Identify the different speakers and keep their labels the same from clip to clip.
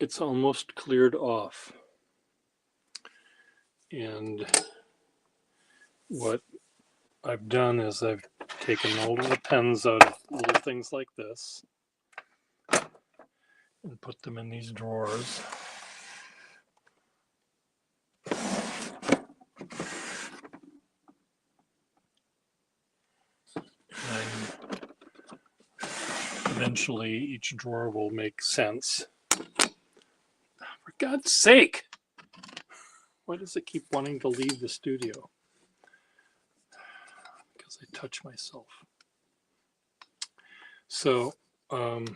Speaker 1: it's almost cleared off. And what I've done is I've taken all of the pens out of little things like this and put them in these drawers. And eventually each drawer will make sense. For God's sake! Why does it keep wanting to leave the studio? Because I touch myself. So, to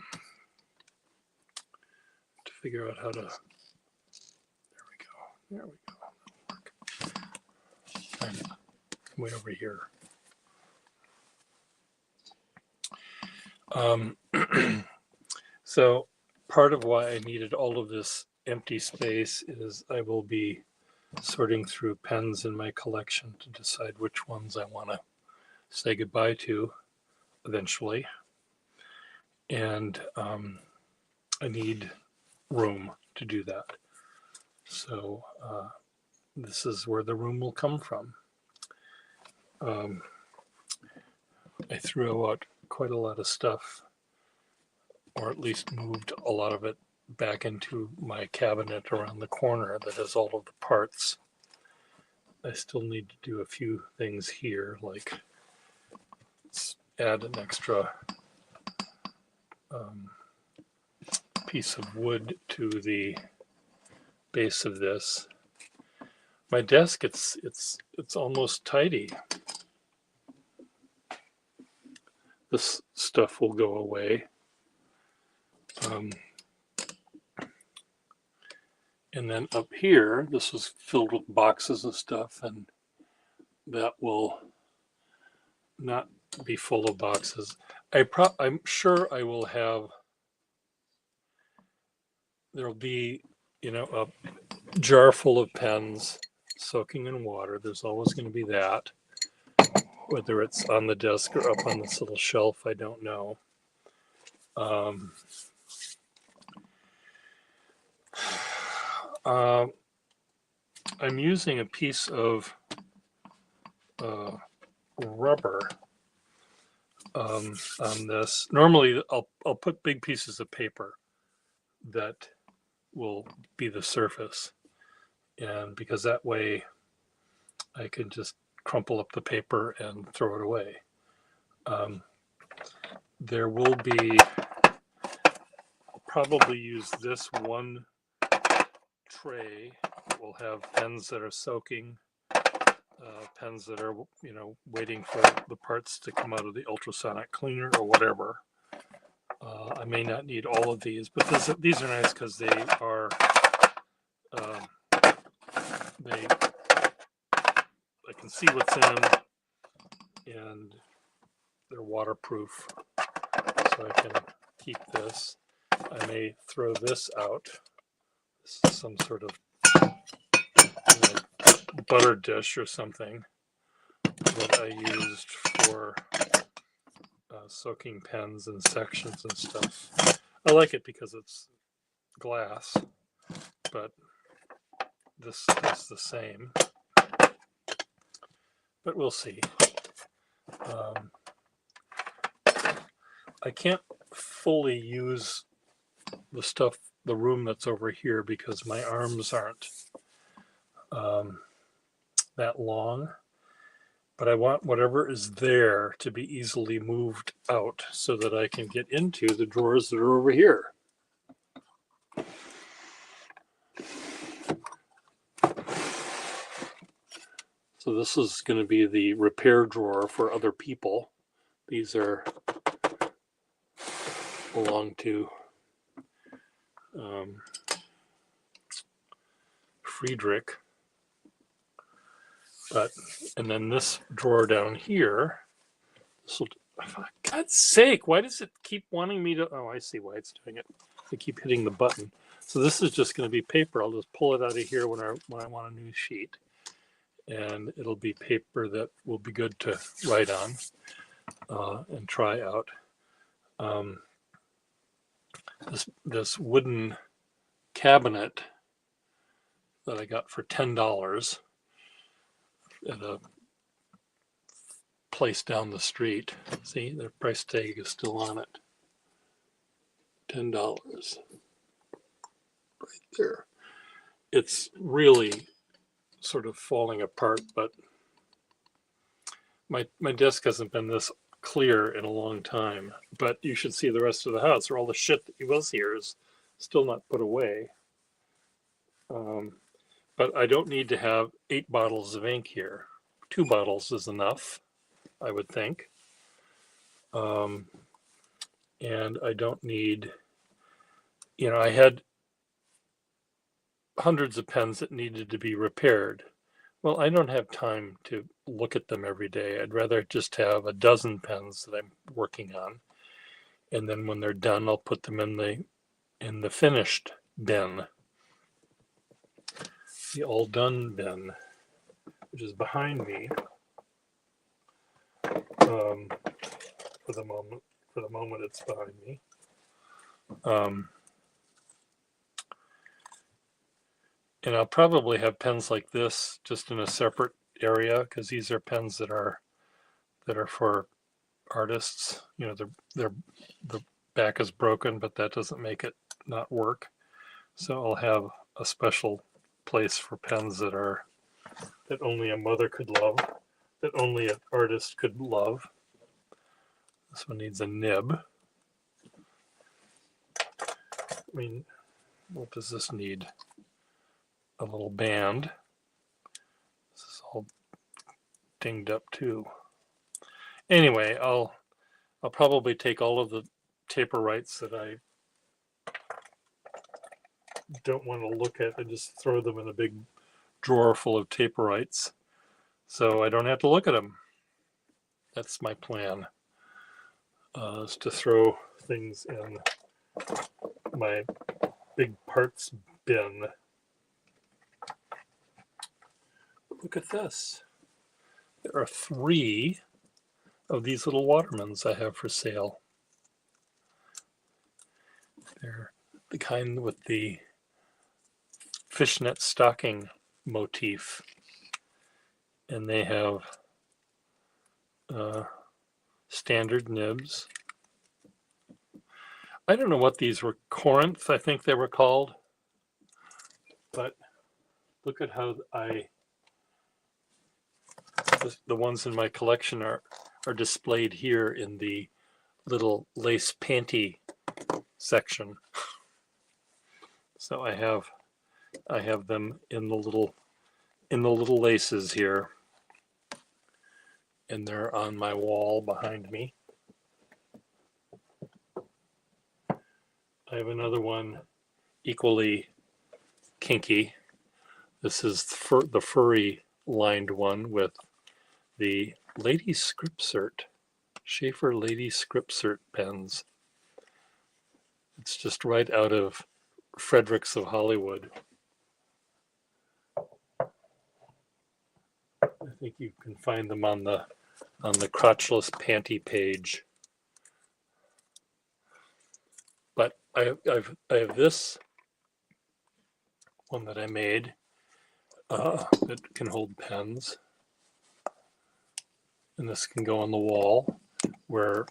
Speaker 1: figure out how to, there we go, that'll work. And way over here. So part of why I needed all of this empty space is I will be sorting through pens in my collection to decide which ones I want to say goodbye to eventually. And I need room to do that. So this is where the room will come from. I threw out quite a lot of stuff, or at least moved a lot of it back into my cabinet around the corner that has all of the parts. I still need to do a few things here, like add an extra piece of wood to the base of this. My desk, it's almost tidy. This stuff will go away. And then up here, this is filled with boxes of stuff, and that will not be full of boxes. I'm sure I will have, there'll be, a jar full of pens soaking in water. There's always going to be that. Whether it's on the desk or up on this little shelf, I don't know. I'm using a piece of rubber on this. Normally, I'll put big pieces of paper that will be the surface, and because that way I can just crumple up the paper and throw it away. There will be, I'll probably use this one tray. We'll have pens that are soaking, pens that are, waiting for the parts to come out of the ultrasonic cleaner or whatever. I may not need all of these, but these are nice because they are, I can see what's in, and they're waterproof, so I can keep this. I may throw this out. This is some sort of butter dish or something that I used for soaking pens and sections and stuff. I like it because it's glass, but this is the same. But we'll see. I can't fully use the room that's over here because my arms aren't that long. But I want whatever is there to be easily moved out so that I can get into the drawers that are over here. So this is going to be the repair drawer for other people. These belong to Friedrich. And then this drawer down here, for God's sake, why does it keep wanting me to, oh, I see why it's doing it. I keep hitting the button. So this is just going to be paper. I'll just pull it out of here when I want a new sheet. And it'll be paper that will be good to write on and try out. This wooden cabinet that I got for $10 at a place down the street. See, the price tag is still on it. $10 right there. It's really sort of falling apart, but my desk hasn't been this clear in a long time. But you should see the rest of the house, where all the shit that was here is still not put away. But I don't need to have 8 bottles of ink here. 2 bottles is enough, I would think. And I don't need, I had hundreds of pens that needed to be repaired. Well, I don't have time to look at them every day. I'd rather just have a dozen pens that I'm working on. And then when they're done, I'll put them in the finished bin. The all done bin, which is behind me. For the moment it's behind me. And I'll probably have pens like this just in a separate area, because these are pens that are for artists. The back is broken, but that doesn't make it not work. So I'll have a special place for pens that only a mother could love, that only an artist could love. This one needs a nib. I mean, what does this need? A little band. This is all dinged up too. Anyway, I'll probably take all of the taper rights that I don't want to look at and just throw them in a big drawer full of taper rights, so I don't have to look at them. That's my plan, is to throw things in my big parts bin. Look at this. There are 3 of these little Watermans I have for sale. They're the kind with the fishnet stocking motif. And they have standard nibs. I don't know what these were. Corinth, I think they were called. But look at how the ones in my collection are displayed here in the little lace panty section. So I have them in the little laces here, and they're on my wall behind me. I have another one equally kinky. This is the furry lined one with the Lady Scriptsert, Schaefer Lady Scriptsert pens. It's just right out of Fredericks of Hollywood. I think you can find them on the crotchless panty page. But I have this one that I made that can hold pens. And this can go on the wall, where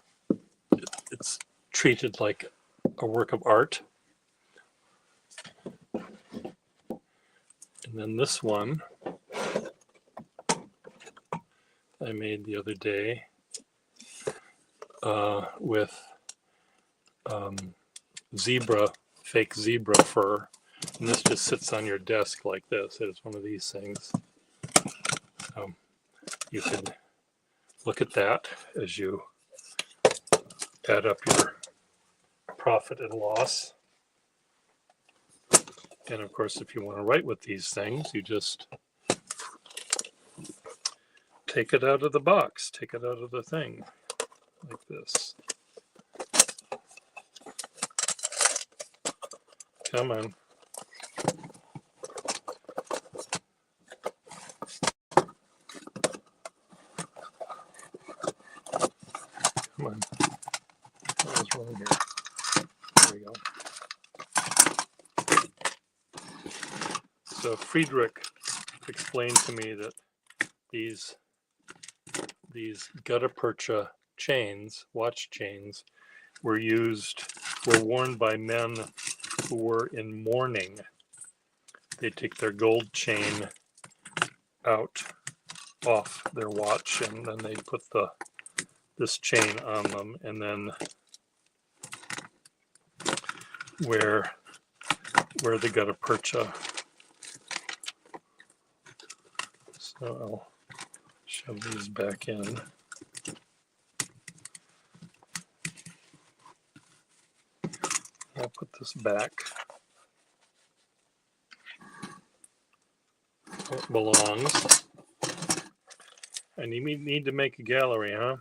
Speaker 1: it's treated like a work of art. And then this one I made the other day with fake zebra fur. And this just sits on your desk like this. It's one of these things. You could look at that as you add up your profit and loss. And of course, if you want to write with these things, you just take it out of the box, take it out of the thing, like this. Come on. Come on. What was wrong here? There we go. So Friedrich explained to me that these gutta percha chains, watch chains, were worn by men who were in mourning. They take their gold chain out off their watch, and then they put this chain on them, and then wear the gutta percha. So I'll shove these back in. I'll put this back where it belongs. And you need to make a gallery, huh?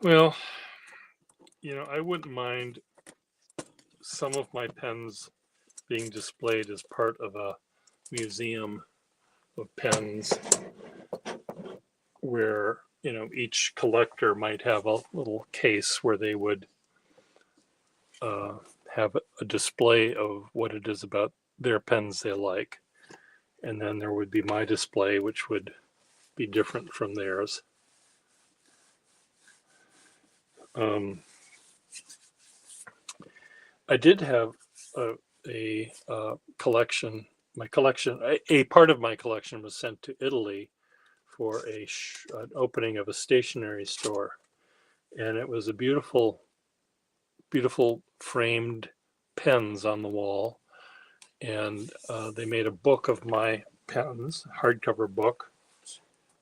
Speaker 1: Well, you know, I wouldn't mind some of my pens being displayed as part of a museum of pens where, you know, each collector might have a little case where they would have a display of what it is about their pens they like. And then there would be my display, which would be different from theirs. I did have a collection. A part of my collection was sent to Italy for an opening of a stationery store, and it was a beautiful framed pens on the wall, and they made a book of my pens, hardcover book.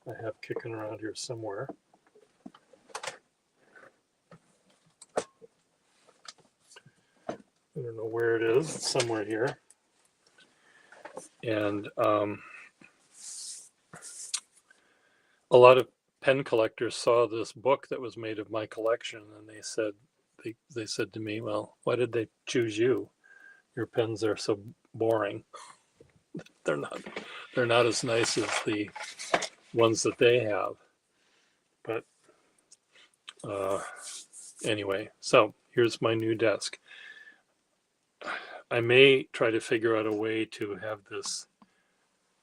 Speaker 1: I have kicking around here somewhere. I don't know where it is. It's somewhere here. And a lot of pen collectors saw this book that was made of my collection, and they said to me, "Well, why did they choose you? Your pens are so boring. They're not as nice as the ones that they have." But anyway, so here's my new desk. I may try to figure out a way to have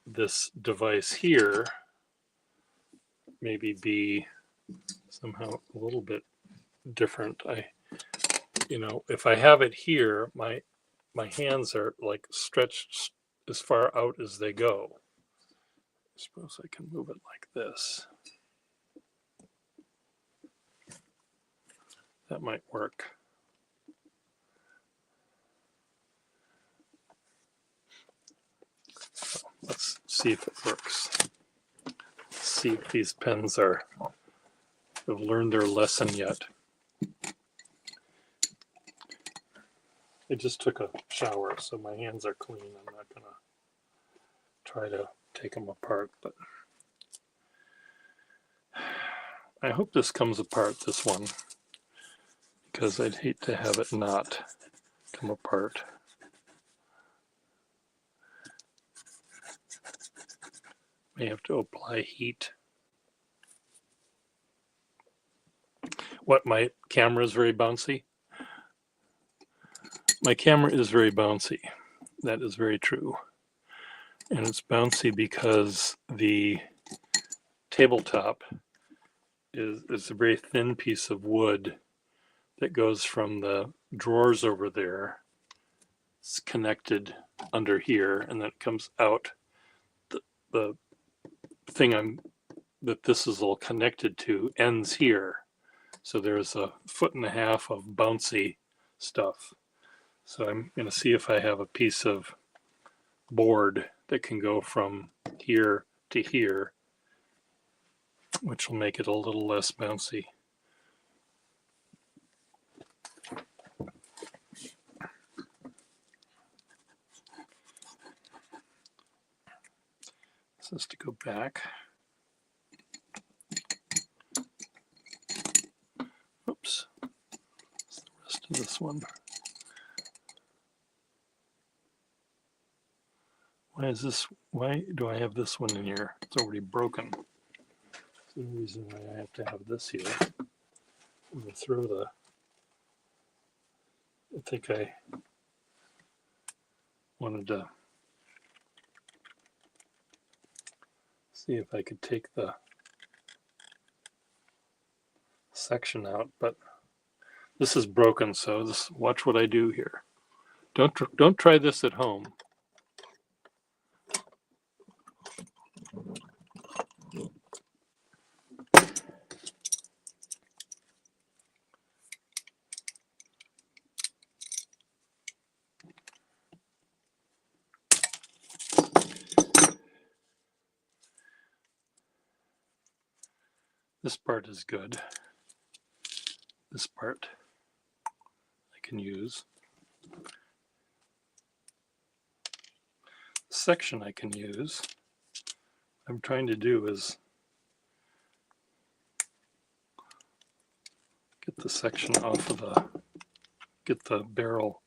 Speaker 1: this device here maybe be somehow a little bit different. You know, if I have it here, my hands are like stretched as far out as they go. I suppose I can move it like this. That might work. So let's see if it works. Let's see if these pens have learned their lesson yet. I just took a shower, so my hands are clean. I'm not gonna try to take them apart, but I hope this comes apart, this one, because I'd hate to have it not come apart. May have to apply heat. What, my camera is very bouncy? My camera is very bouncy. That is very true. And it's bouncy because the tabletop is a very thin piece of wood that goes from the drawers over there. It's connected under here, and then it comes out. The thing that this is all connected to ends here. So there's a 1.5 feet of bouncy stuff. So I'm going to see if I have a piece of board that can go from here to here, which will make it a little less bouncy. This has to go back. Oops. That's the rest of this one. Why do I have this one in here? It's already broken. There's no reason why I have to have this here. I'm going to throw think I wanted to see if I could take the section out, but this is broken, so watch what I do here. Don't try this at home. This part is good. This part I can use. This section I can use. What I'm trying to do is get the section off of get the barrel.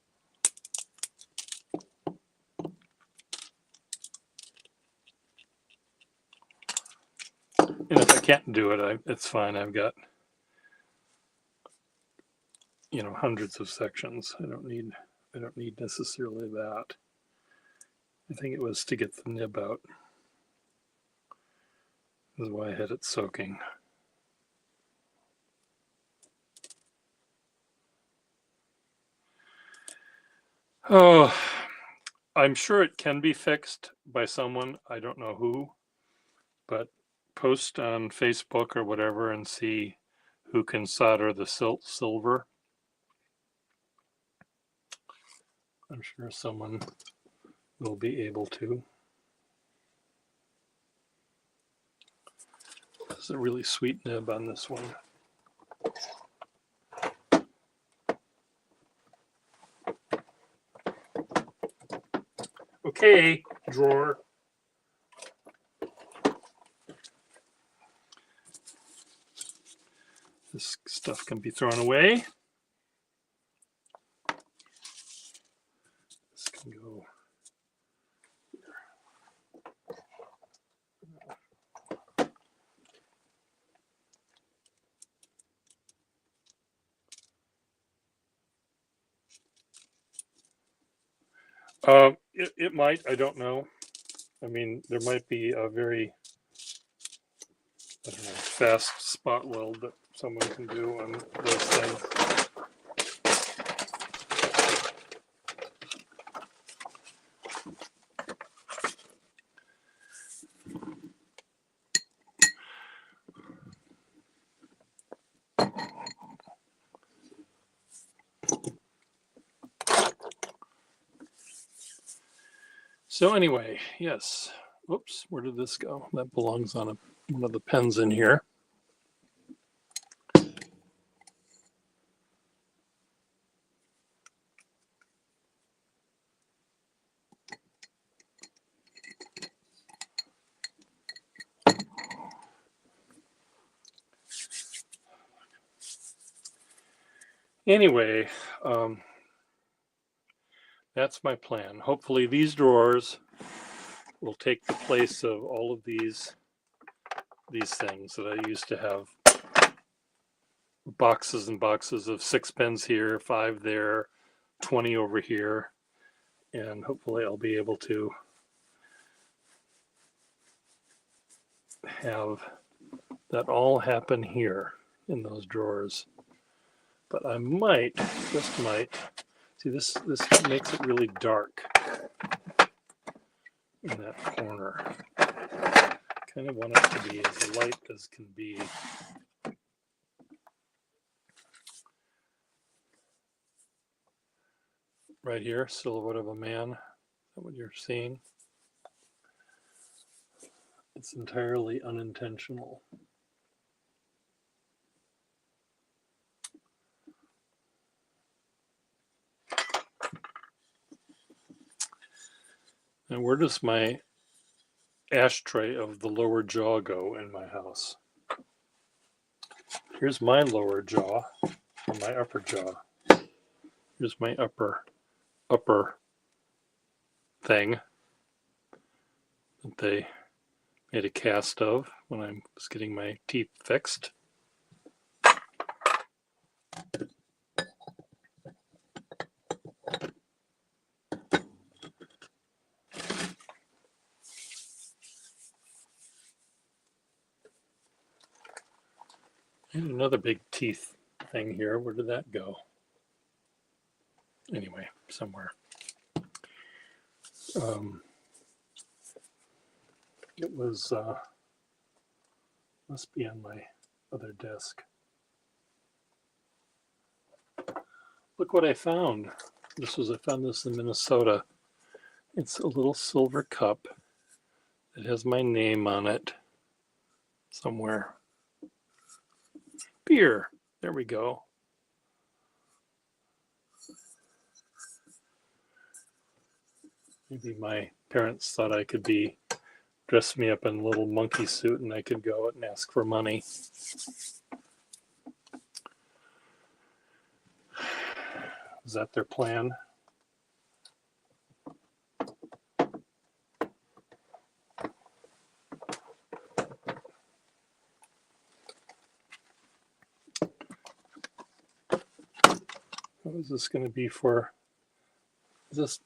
Speaker 1: And if I can't do it, it's fine. I've got, hundreds of sections. I don't need necessarily that. I think it was to get the nib out. This is why I had it soaking. Oh, I'm sure it can be fixed by someone. I don't know who, but post on Facebook or whatever and see who can solder the silver. I'm sure someone will be able to. There's a really sweet nib on this one. Okay, drawer. This stuff can be thrown away. This can go here. It might, I don't know. I mean, there might be a very, fast spot weld that someone can do on those things. So anyway, yes. Whoops, where did this go? That belongs on one of the pens in here. Anyway, that's my plan. Hopefully these drawers will take the place of all of these things that I used to have. Boxes and boxes of 6 pens here, 5 there, 20 over here. And hopefully I'll be able to have that all happen here in those drawers. But I might, just might, see this makes it really dark in that corner. Kind of want it to be as light as can be. Right here, silhouette of a man. Is that what you're seeing? It's entirely unintentional. And where does my ashtray of the lower jaw go in my house? Here's my lower jaw and my upper jaw. Here's my upper thing that they made a cast of when I was getting my teeth fixed. And another big teeth thing here. Where did that go? Anyway, somewhere. It was, must be on my other desk. Look what I found. I found this in Minnesota. It's a little silver cup. It has my name on it somewhere. Beer. There we go. Maybe my parents thought I could dress me up in a little monkey suit and I could go out and ask for money. Is that their plan? What is this going to be for? That's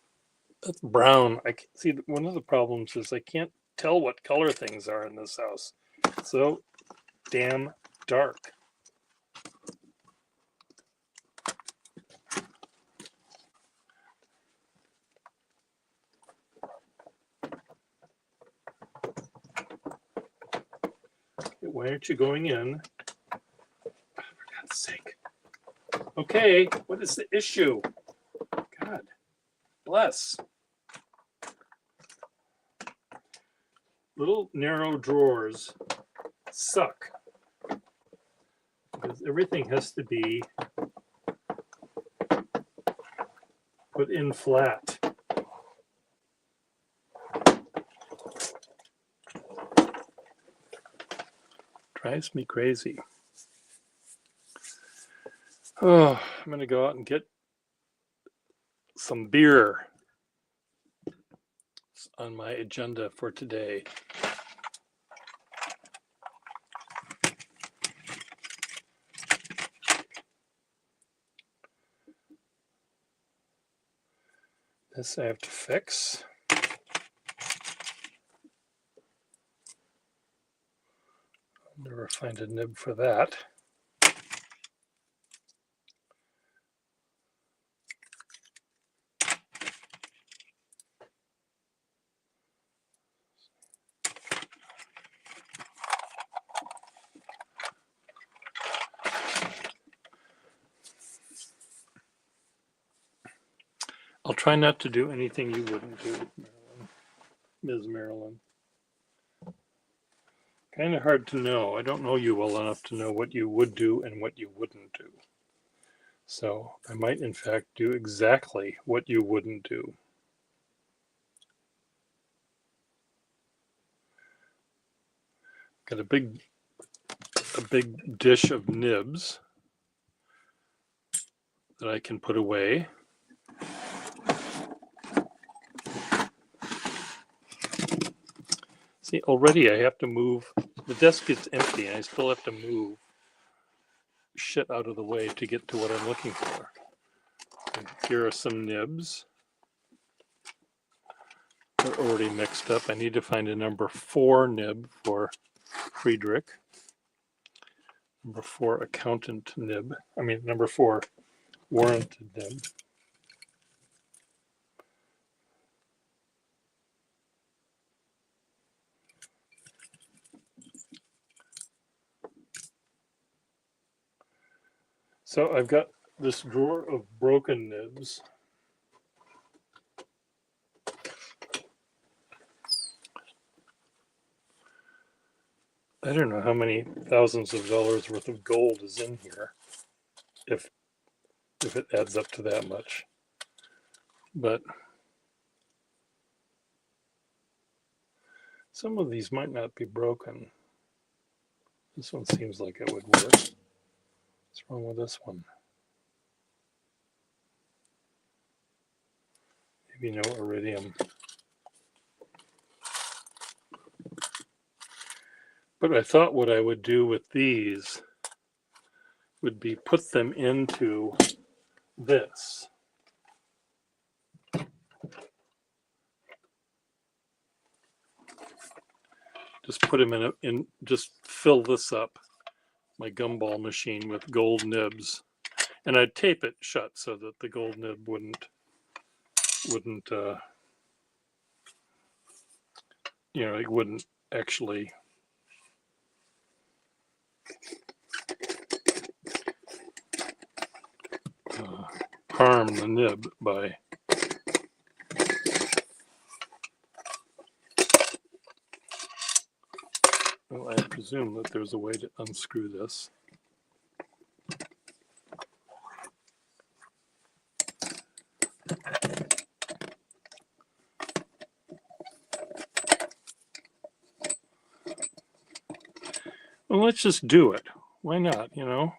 Speaker 1: brown. I can see one of the problems is I can't tell what color things are in this house. It's so damn dark. Okay, why aren't you going in? For God's sake. Okay, what is the issue? God bless. Little narrow drawers suck because everything has to be put in flat. Drives me crazy. Oh, I'm going to go out and get some beer. It's on my agenda for today. This I have to fix. I'll never find a nib for that. I'll try not to do anything you wouldn't do, Marilyn. Ms. Marilyn. Kind of hard to know. I don't know you well enough to know what you would do and what you wouldn't do. So I might, in fact, do exactly what you wouldn't do. Got a big dish of nibs that I can put away. See, already I have to move. The desk gets empty and I still have to move shit out of the way to get to what I'm looking for. And here are some nibs. They're already mixed up. I need to find a number 4 nib for Friedrich. Number 4 accountant nib. I mean, number 4 warranted nib. So I've got this drawer of broken nibs. I don't know how many thousands of dollars worth of gold is in here, if it adds up to that much. But some of these might not be broken. This one seems like it would work. What's wrong with this one? Maybe no iridium. But I thought what I would do with these would be put them into this. Just put them in, just fill this up my gumball machine with gold nibs, and I'd tape it shut so that the gold nib wouldn't it wouldn't actually harm the nib by well, I presume that there's a way to unscrew this. Well, let's just do it. Why not, Why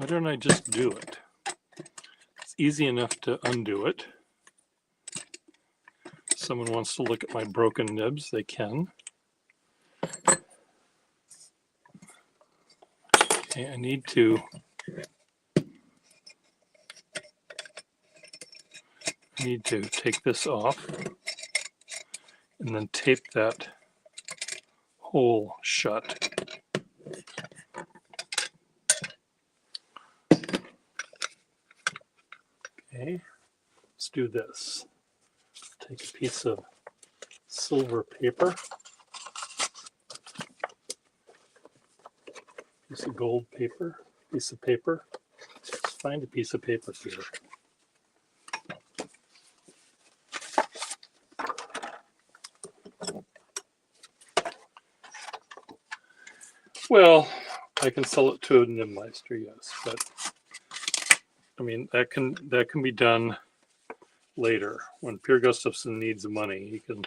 Speaker 1: don't I just do it? It's easy enough to undo it. If someone wants to look at my broken nibs, they can. Okay, I need to take this off and then tape that hole shut. Okay, let's do this. Take a piece of silver paper, piece of gold paper, piece of paper. Let's find a piece of paper here. Well, I can sell it to a Nimmeister, yes, but I mean that can be done later when Pierre Gustafson needs money. He can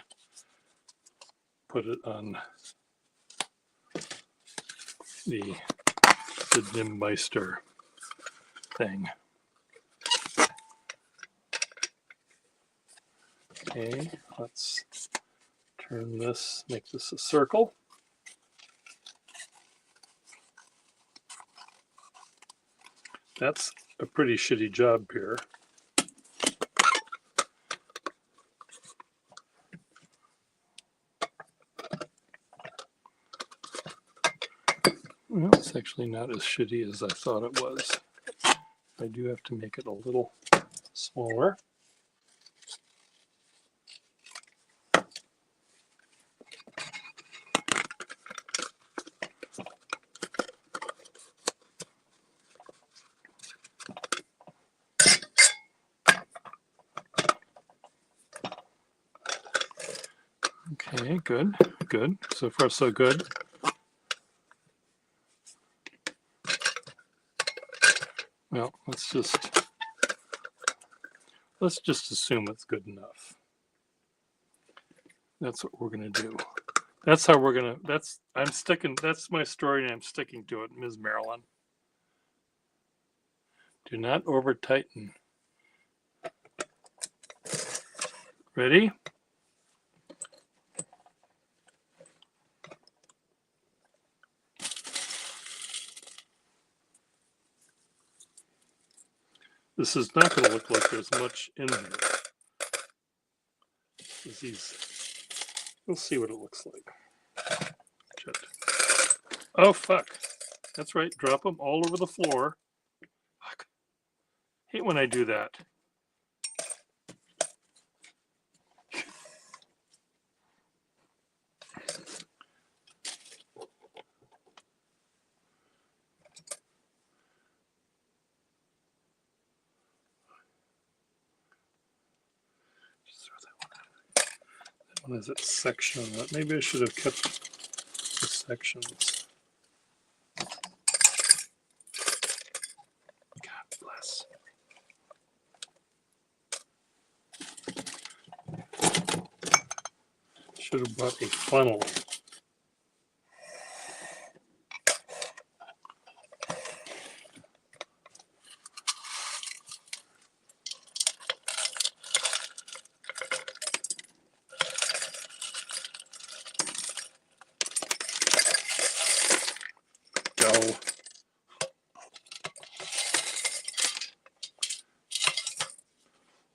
Speaker 1: put it on the Nimmeister thing. Okay, let's turn this, make this a circle. That's a pretty shitty job here. Well, it's actually not as shitty as I thought it was. I do have to make it a little smaller. Okay, good. So far, so good. Well, let's just assume it's good enough. That's what we're gonna do. That's how we're gonna. That's my story, and I'm sticking to it, Ms. Marilyn. Do not over tighten. Ready? This is not going to look like there's much in here. We'll see what it looks like. Shit. Oh, fuck. That's right. Drop them all over the floor. Fuck. Hate when I do that. That one has its section on it. Maybe I should have kept the sections. God bless. Should have brought a funnel.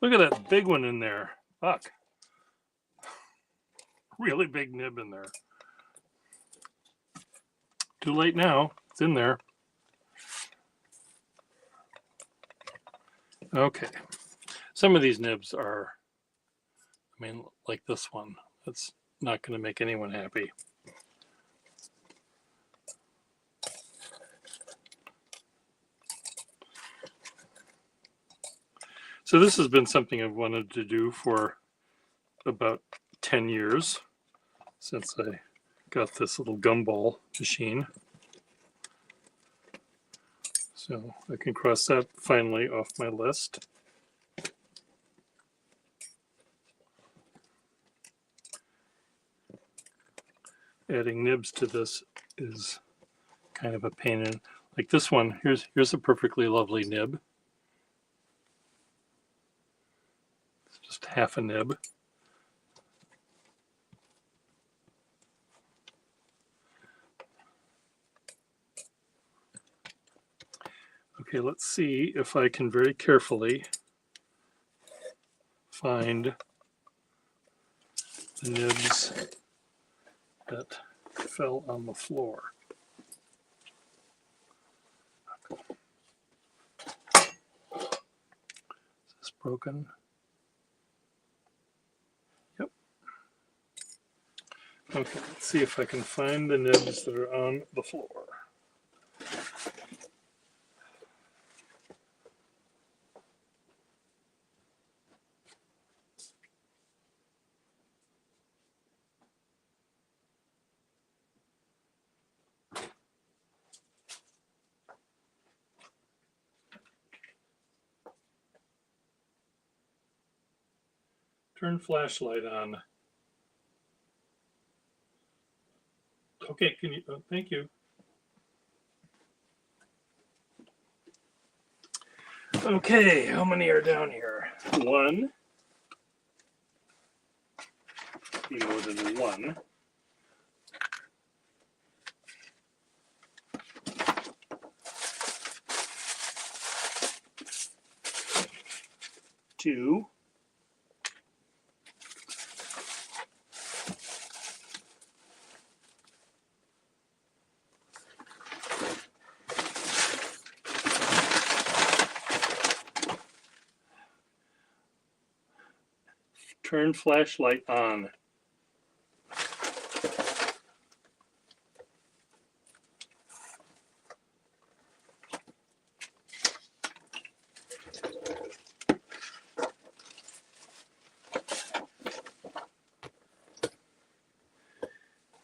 Speaker 1: Look at that big one in there. Fuck. Really big nib in there. Too late now. It's in there. Okay. Some of these nibs are, I mean, like this one. That's not going to make anyone happy. So this has been something I've wanted to do for about 10 years since I got this little gumball machine. So I can cross that finally off my list. Adding nibs to this is kind of a pain in, like this one. Here's a perfectly lovely nib. It's just half a nib. Okay, let's see if I can very carefully find the nibs that fell on the floor. Is this broken? Yep. Okay, let's see if I can find the nibs that are on the floor. Turn flashlight on. Okay, can you, thank you. Okay, how many are down here? One. More than one. Two. Turn flashlight on.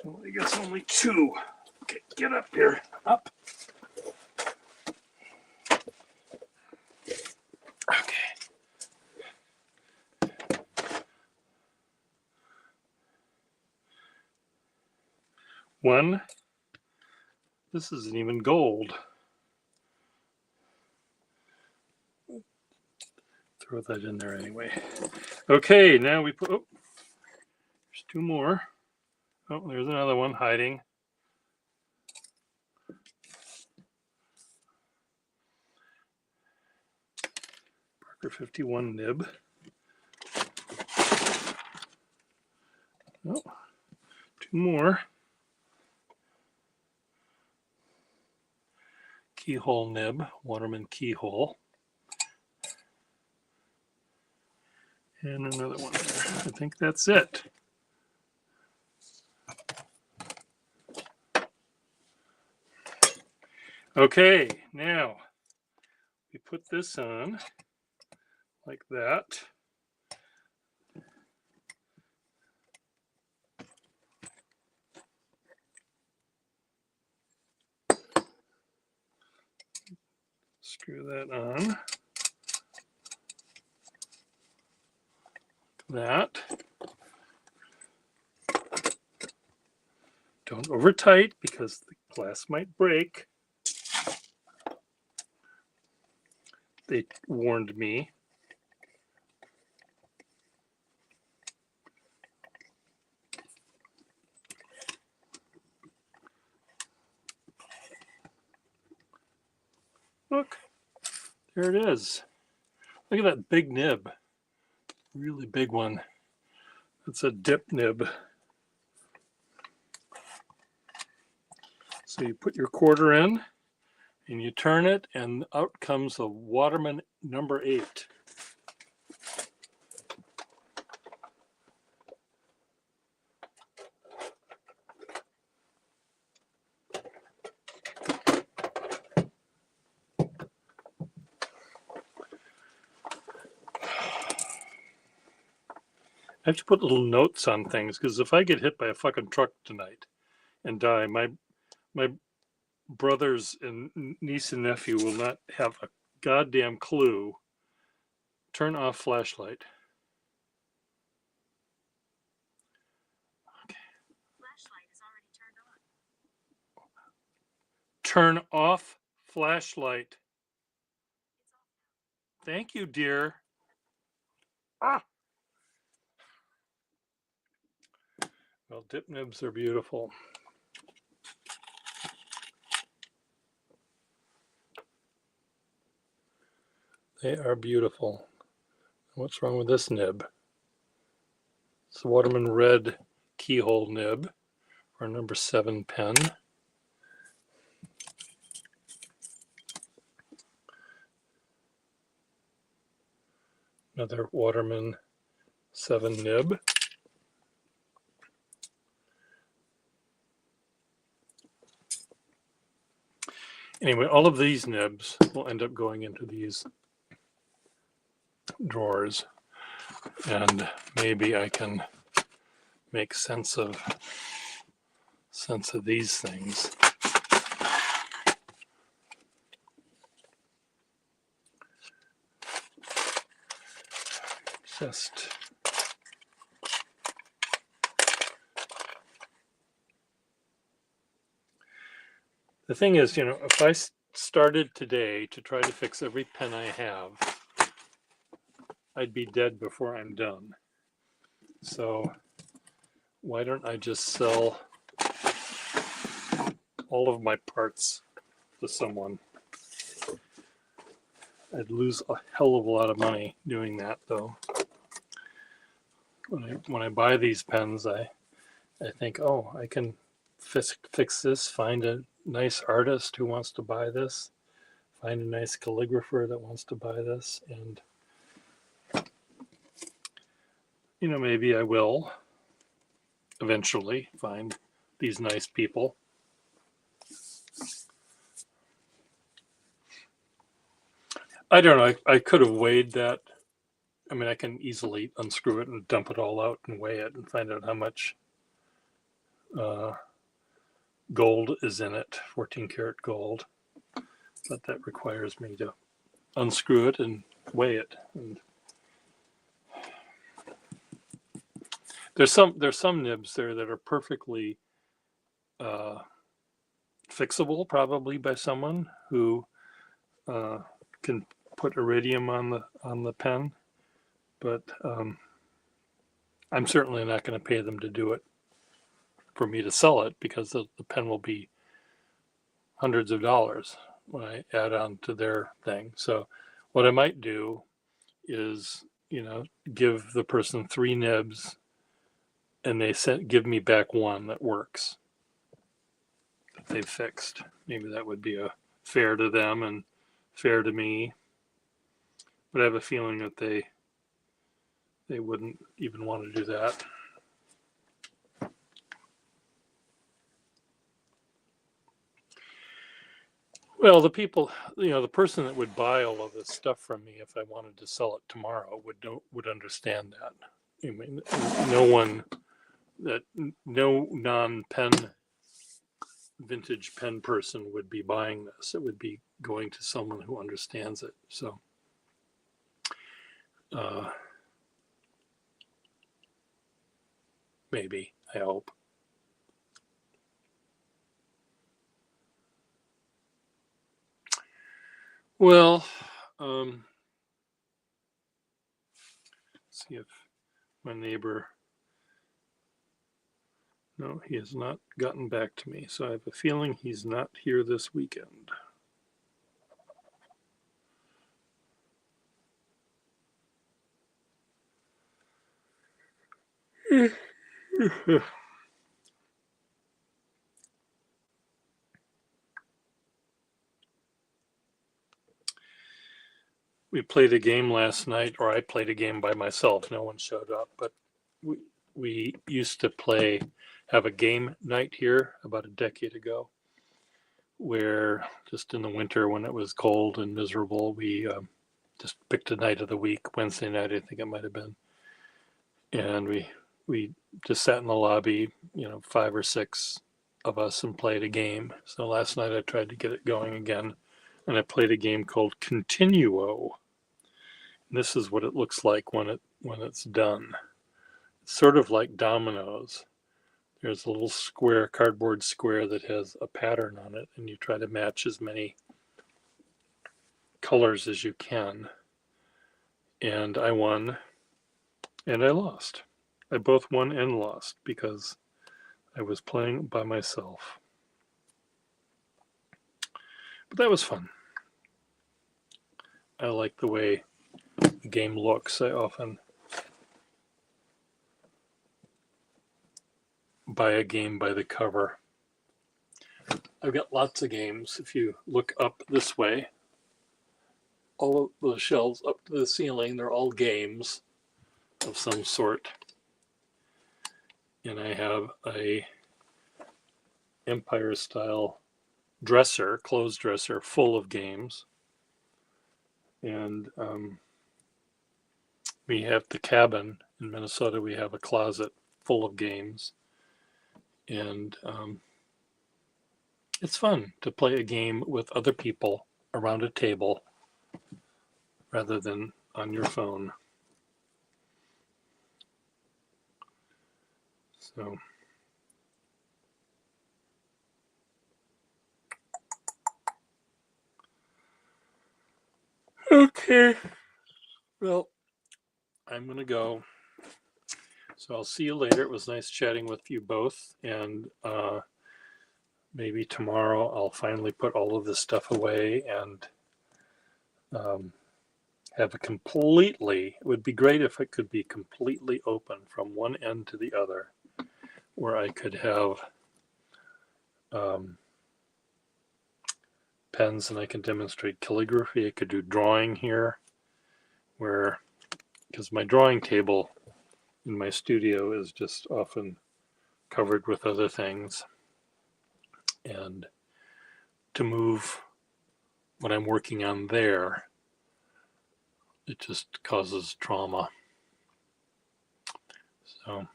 Speaker 1: Well, I guess only two. Okay, get up here. Up. Okay. One. This isn't even gold. Throw that in there anyway. Okay, now we put, oh, there's two more. Oh, there's another one hiding. Parker 51 nib. Oh, two more. Keyhole nib, Waterman keyhole. And another one there. I think that's it. Okay, now we put this on like that. Screw that on. That. Don't over tight because the glass might break. They warned me. Look, there it is. Look at that big nib. Really big one. It's a dip nib. So you put your quarter in and you turn it, and out comes a Waterman number 8. I have to put little notes on things, because if I get hit by a fucking truck tonight and die, my brothers and niece and nephew will not have a goddamn clue. Turn off flashlight. Okay.
Speaker 2: Flashlight is already turned on.
Speaker 1: Turn off flashlight. Thank you, dear. Ah. Well, dip nibs are beautiful. They are beautiful. What's wrong with this nib? It's the Waterman Red keyhole nib for a number 7 pen. Another Waterman 7 nib. Anyway, all of these nibs will end up going into these drawers, and maybe I can make sense of these things. Just the thing is, if I started today to try to fix every pen I have, I'd be dead before I'm done. So why don't I just sell all of my parts to someone? I'd lose a hell of a lot of money doing that, though. When I buy these pens, I think, oh, I can fix this, find a nice artist who wants to buy this, find a nice calligrapher that wants to buy this, and maybe I will eventually find these nice people. I don't know. I could have weighed that. I mean, I can easily unscrew it and dump it all out and weigh it and find out how much gold is in it, 14 karat gold. But that requires me to unscrew it and weigh it. And there's some nibs there that are perfectly fixable, probably by someone who can put iridium on the pen, but I'm certainly not going to pay them to do it for me to sell it, because the pen will be hundreds of dollars when I add on to their thing. So what I might do is, give the person 3 nibs, and they give me back one that works, that they've fixed. Maybe that would be fair to them and fair to me. But I have a feeling that they wouldn't even want to do that. Well, the people, the person that would buy all of this stuff from me if I wanted to sell it tomorrow would understand that. I mean, no non-pen vintage pen person would be buying this. It would be going to someone who understands it. So, maybe, I hope. Well, see if my neighbor. No, he has not gotten back to me, so I have a feeling he's not here this weekend. we played a game last night, or I played a game by myself. No one showed up, but we used to have a game night here about a decade ago, where just in the winter when it was cold and miserable, we just picked a night of the week, Wednesday night, I think it might have been, and we just sat in the lobby, 5 or 6 of us, and played a game. So last night I tried to get it going again, and I played a game called Continuo. And this is what it looks like when it's done. It's sort of like dominoes. There's a little cardboard square that has a pattern on it, and you try to match as many colors as you can. And I won, and I lost. I both won and lost because I was playing by myself. But that was fun. I like the way the game looks. I often buy a game by the cover. I've got lots of games. If you look up this way, all of those shelves up to the ceiling, they're all games of some sort. And I have a Empire style clothes dresser full of games. And we have the cabin in Minnesota. We have a closet full of games. And it's fun to play a game with other people around a table rather than on your phone. So okay, well, I'm gonna go. So I'll see you later. It was nice chatting with you both, and maybe tomorrow I'll finally put all of this stuff away and have a it would be great if it could be completely open from one end to the other, where I could have pens and I can demonstrate calligraphy. I could do drawing here, because my drawing table in my studio is just often covered with other things, and to move what I'm working on there, it just causes trauma. So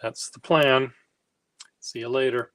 Speaker 1: that's the plan. See you later.